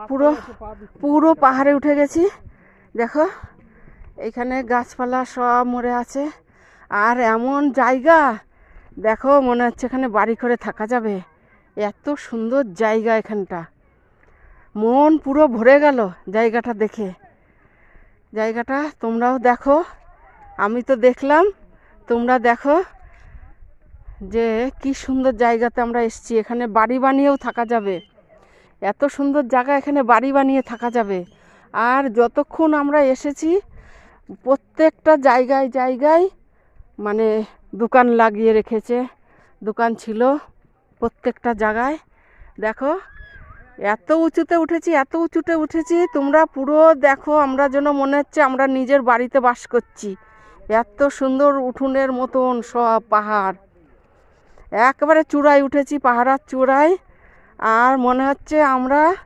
পুরো পুরো পাহাড়ে উঠে গেছি। দেখো এখানে গাছপালা সব মরে আছে, আর এমন জায়গা দেখো মনে হচ্ছে এখানে বাড়ি করে থাকা যাবে, এত সুন্দর জায়গা এখানটা। মন পুরো ভরে গেল জায়গাটা দেখে। জায়গাটা তোমরাও দেখো, আমি তো দেখলাম, তোমরা দেখো যে কি সুন্দর জায়গাতে আমরা এসেছি। এখানে বাড়ি বানিয়েও থাকা যাবে, এত সুন্দর জায়গা, এখানে বাড়ি বানিয়ে থাকা যাবে। আর যতক্ষণ আমরা এসেছি প্রত্যেকটা জায়গায় জায়গায় মানে দোকান লাগিয়ে রেখেছে, দোকান ছিল প্রত্যেকটা জায়গায়। দেখো এত উঁচুতে উঠেছি, এত উঁচুতে উঠেছি, তোমরা পুরো দেখো, আমরা যেন মনে হচ্ছে আমরা নিজের বাড়িতে বাস করছি। এত সুন্দর উঠোনের মতন সব পাহাড়, একেবারে চূড়ায় উঠেছি, পাহাড়ের চূড়ায়, আর মনে হচ্ছে আমরা